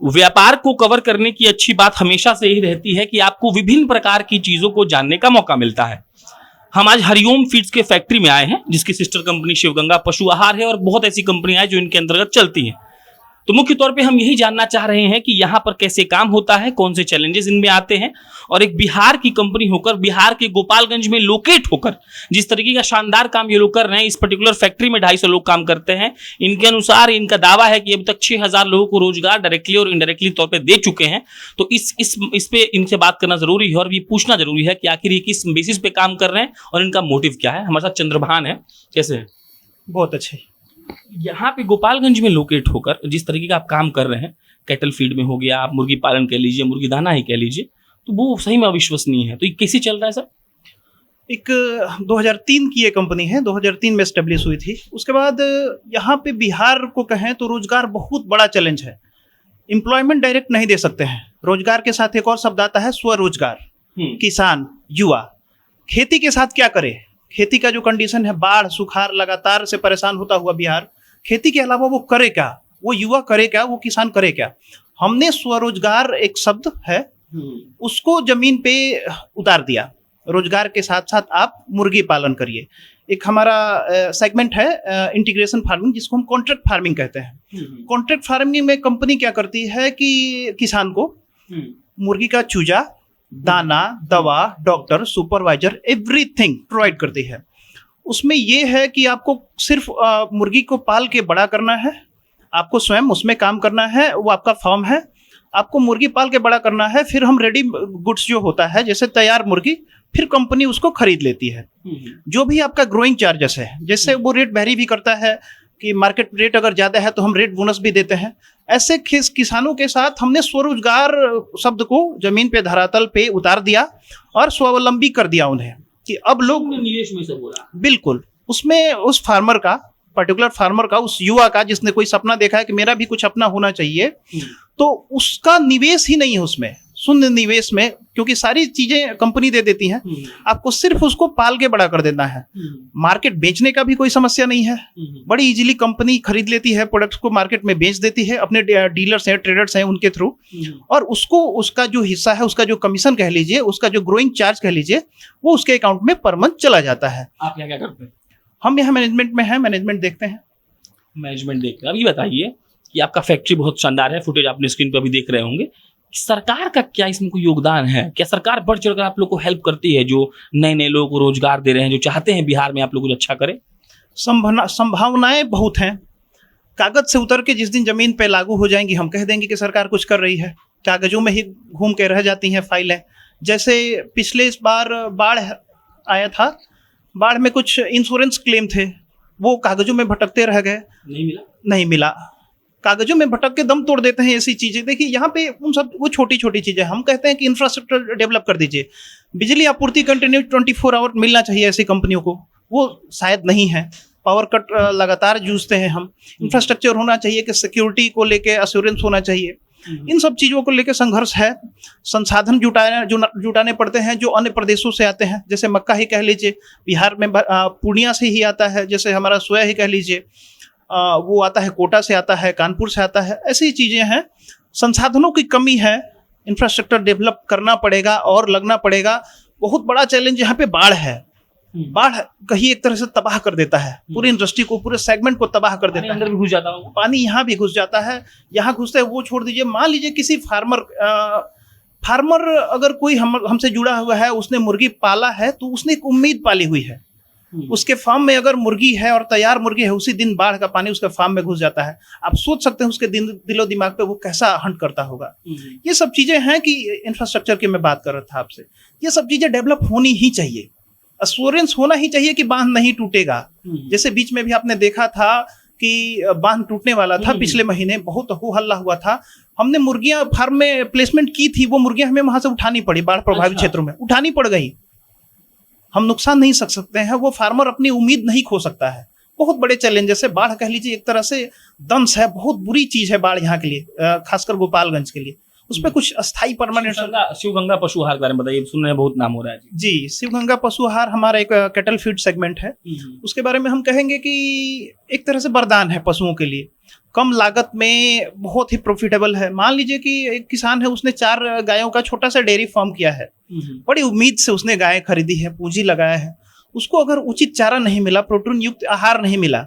व्यापार को कवर करने की अच्छी बात हमेशा से यही रहती है कि आपको विभिन्न प्रकार की चीजों को जानने का मौका मिलता है। हम आज हरिओम फीड्स के फैक्ट्री में आए हैं, जिसकी सिस्टर कंपनी शिवगंगा पशु आहार है और बहुत ऐसी कंपनियां हैं जो इनके अंतर्गत चलती हैं। तो मुख्य तौर पे हम यही जानना चाह रहे हैं कि यहाँ पर कैसे काम होता है, कौन से चैलेंजेस इनमें आते हैं, और एक बिहार की कंपनी होकर, बिहार के गोपालगंज में लोकेट होकर जिस तरीके का शानदार काम ये लोग कर रहे हैं। इस पर्टिकुलर फैक्ट्री में 250 लोग काम करते हैं। इनके अनुसार इनका दावा है कि अभी तक 6000 लोगों को रोजगार डायरेक्टली और इनडायरेक्टली तौर पर दे चुके हैं। तो इस पे इनसे बात करना जरूरी है और ये पूछना जरूरी है कि आखिर ये किस बेसिस पे काम कर रहे हैं और इनका मोटिव क्या है। हमारे साथ चंद्रभान है, कैसे हैं? बहुत अच्छे। यहाँ पे गोपालगंज में लोकेट होकर जिस तरीके का आप काम कर रहे हैं, कैटल फीड में हो गया, आप मुर्गी पालन कह लीजिए, मुर्गी दाना ही कह लीजिए, तो वो सही में अविश्वसनीय है। तो ये कैसे चल रहा है सर? एक 2003 की ये कंपनी है, 2003 में एस्टेब्लिश हुई थी। उसके बाद यहाँ पे बिहार को कहें तो रोजगार बहुत बड़ा चैलेंज है। एम्प्लॉयमेंट डायरेक्ट नहीं दे सकते हैं। रोजगार के साथ एक और शब्द आता है स्वरोजगार। किसान, युवा खेती के साथ क्या करे? खेती का जो कंडीशन है, बाढ़, सुखाड़, लगातार से परेशान होता हुआ बिहार, खेती के अलावा वो करे क्या? वो युवा करे क्या? वो किसान करे क्या? हमने स्वरोजगार एक शब्द है, उसको जमीन पे उतार दिया। रोजगार के साथ साथ आप मुर्गी पालन करिए। एक हमारा सेगमेंट है इंटीग्रेशन फार्मिंग, जिसको हम कॉन्ट्रैक्ट फार्मिंग कहते हैं। कॉन्ट्रैक्ट फार्मिंग में कंपनी क्या करती है कि किसान को मुर्गी का चूजा, दाना, दवा, डॉक्टर, सुपरवाइजर, एवरीथिंग प्रोवाइड करती है। उसमें ये है कि आपको सिर्फ मुर्गी को पाल के बड़ा करना है, आपको स्वयं उसमें काम करना है, वो आपका फार्म है, आपको मुर्गी पाल के बड़ा करना है। फिर हम रेडी गुड्स जो होता है, जैसे तैयार मुर्गी, फिर कंपनी उसको खरीद लेती है। जो भी आपका ग्रोइंग चार्जेस है, जैसे वो रेट वेरी भी करता है कि मार्केट रेट अगर ज़्यादा है तो हम रेट बोनस भी देते हैं। ऐसे किसानों के साथ हमने स्वरोजगार शब्द को जमीन पे, धरातल पे उतार दिया और स्वावलंबी कर दिया उन्हें कि अब लोग निवेश में सब हो रहा है। बिल्कुल उसमें उस फार्मर का, पर्टिकुलर फार्मर का, उस युवा का जिसने कोई सपना देखा है कि मेरा भी कुछ अपना होना चाहिए, तो उसका निवेश ही नहीं है उसमें, शून्य निवेश में, क्योंकि सारी चीजें कंपनी दे देती हैं। आपको सिर्फ उसको पाल के बड़ा कर देना है। मार्केट बेचने का भी कोई समस्या नहीं है, बड़ी इजीली कंपनी खरीद लेती है, प्रोडक्ट्स को मार्केट में बेच देती है अपने डीलर्स हैं, ट्रेडर्स हैं उनके थ्रू, और उसको उसका जो हिस्सा है, उसका जो कमीशन कह लीजिए, उसका जो ग्रोइंग चार्ज कह लीजिए, वो उसके अकाउंट में पर मंथ चला जाता है। आप क्या क्या करते हैं? हम यहाँ मैनेजमेंट में हैं, मैनेजमेंट देखते हैं। मैनेजमेंट देखते हैं। अब ये बताइए कि आपका फैक्ट्री बहुत शानदार है, फुटेज आपने स्क्रीन पर अभी देख रहे होंगे। सरकार का क्या इसमें कोई योगदान है? क्या सरकार बढ़ चढ़कर आप लोग को हेल्प करती है, जो नए नए लोगों को रोजगार दे रहे हैं, जो चाहते हैं बिहार में आप लोग कुछ अच्छा करें? संभावनाएं बहुत हैं। कागज से उतर के जिस दिन जमीन पे लागू हो जाएंगी, हम कह देंगे कि सरकार कुछ कर रही है। कागजों में ही घूम के रह जाती हैं फाइलें। जैसे पिछले इस बार बाढ़ आया था, बाढ़ में कुछ इंश्योरेंस क्लेम थे, वो कागजों में भटकते रह गए, नहीं मिला। कागजों में भटक के दम तोड़ देते हैं ऐसी चीजें। देखिए यहाँ पे उन सब वो छोटी छोटी चीजें, हम कहते हैं कि इंफ्रास्ट्रक्चर डेवलप कर दीजिए, बिजली आपूर्ति कंटिन्यू 24 आवर मिलना चाहिए ऐसी कंपनियों को, वो शायद नहीं है। पावर कट लगातार जूझते हैं हम। इंफ्रास्ट्रक्चर होना चाहिए, कि सिक्योरिटी को लेके अश्योरेंस होना चाहिए। इन सब चीज़ों को लेकर संघर्ष है। संसाधन जुटाने पड़ते हैं जो अन्य प्रदेशों से आते हैं, जैसे मक्का ही कह लीजिए, बिहार में पूर्णिया से ही आता है। जैसे हमारा सोया ही कह लीजिए, वो आता है कोटा से आता है, कानपुर से आता है। ऐसी चीज़ें हैं, संसाधनों की कमी है, इंफ्रास्ट्रक्चर डेवलप करना पड़ेगा और लगना पड़ेगा। बहुत बड़ा चैलेंज यहाँ पे बाढ़ है। बाढ़ कहीं एक तरह से तबाह कर देता है पूरी इंडस्ट्री को, पूरे सेगमेंट को तबाह कर देता है। अंदर भी घुस जाता है पानी, यहाँ भी घुस जाता है। यहाँ घुसता है वो छोड़ दीजिए, मान लीजिए किसी फार्मर अगर कोई हमसे जुड़ा हुआ है, उसने मुर्गी पाला है, तो उसने एक उम्मीद पाली हुई है। उसके फार्म में अगर मुर्गी है और तैयार मुर्गी है, उसी दिन बाढ़ का पानी उसके फार्म में घुस जाता है। आप सोच सकते हैं उसके दिलो दिमाग पे वो कैसा हंट करता होगा। ये सब चीजें हैं कि इंफ्रास्ट्रक्चर की मैं बात कर रहा था आपसे, ये सब चीजें डेवलप होनी ही चाहिए। एश्योरेंस होना ही चाहिए कि बांध नहीं टूटेगा। जैसे बीच में भी आपने देखा था कि बांध टूटने वाला था, पिछले महीने बहुत हो हल्ला हुआ था। हमने मुर्गियां फार्म में प्लेसमेंट की थी, वो मुर्गियां हमें वहां से उठानी पड़ी, बाढ़ प्रभावित क्षेत्रों में उठानी पड़ गई। हम नुकसान नहीं सक सकते हैं, वो फार्मर अपनी उम्मीद नहीं खो सकता है। बहुत बड़े चैलेंजेस है। बाढ़ कह लीजिए एक तरह से दंश है, बहुत बुरी चीज है बाढ़ यहाँ के लिए, खासकर गोपालगंज के लिए। उस पर कुछ अस्थायी परमानेंट। शिवगंगा पशु आहार के बारे में बताइए, सुनने में बहुत नाम हो रहा है जी। शिवगंगा पशु आहार हमारा एक कैटल फीड सेगमेंट है। उसके बारे में हम कहेंगे कि एक तरह से वरदान है पशुओं के लिए। कम लागत में बहुत ही प्रॉफिटेबल है। मान लीजिए कि एक किसान है, उसने 4 गायों का छोटा सा डेयरी फार्म किया है, बड़ी उम्मीद से उसने गाय खरीदी है, पूंजी लगाया है, उसको अगर उचित चारा नहीं मिला, प्रोटीन युक्त आहार नहीं मिला,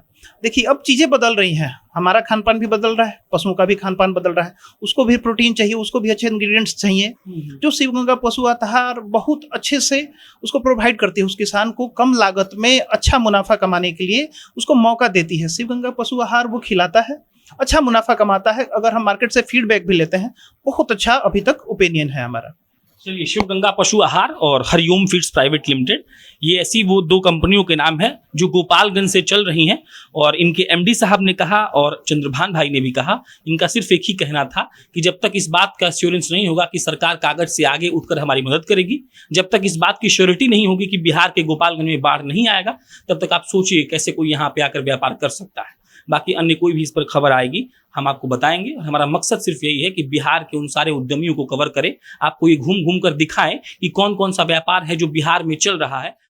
देखिए अब चीजें बदल रही हैं, हमारा खान पान भी बदल रहा है, पशुओं का भी खान पान बदल रहा है, उसको भी प्रोटीन चाहिए, उसको भी अच्छे इंग्रेडिएंट्स चाहिए, जो शिवगंगा पशु आहार बहुत अच्छे से उसको प्रोवाइड करती है, उस किसान को कम लागत में अच्छा मुनाफा कमाने के लिए उसको मौका देती है। शिवगंगा पशु आहार वो खिलाता है, अच्छा मुनाफा कमाता है। अगर हम मार्केट से फीडबैक भी लेते हैं, बहुत अच्छा अभी तक ओपिनियन है हमारा। चलिए, शिवगंगा पशु आहार और हरिओम फीड्स प्राइवेट लिमिटेड, ये ऐसी वो 2 कंपनियों के नाम है जो गोपालगंज से चल रही हैं। और इनके एमडी साहब ने कहा और चंद्रभान भाई ने भी कहा, इनका सिर्फ एक ही कहना था कि जब तक इस बात का एश्योरेंस नहीं होगा कि सरकार कागज से आगे उठकर हमारी मदद करेगी, जब तक इस बात की श्योरिटी नहीं होगी कि बिहार के गोपालगंज में बाढ़ नहीं आएगा, तब तक आप सोचिए कैसे कोई यहाँ पे आकर व्यापार कर सकता है। बाकी अन्य कोई भी इस पर खबर आएगी हम आपको बताएंगे। हमारा मकसद सिर्फ यही है कि बिहार के उन सारे उद्यमियों को कवर करें, आपको ये घूम घूम कर दिखाएं कि कौन कौन सा व्यापार है जो बिहार में चल रहा है।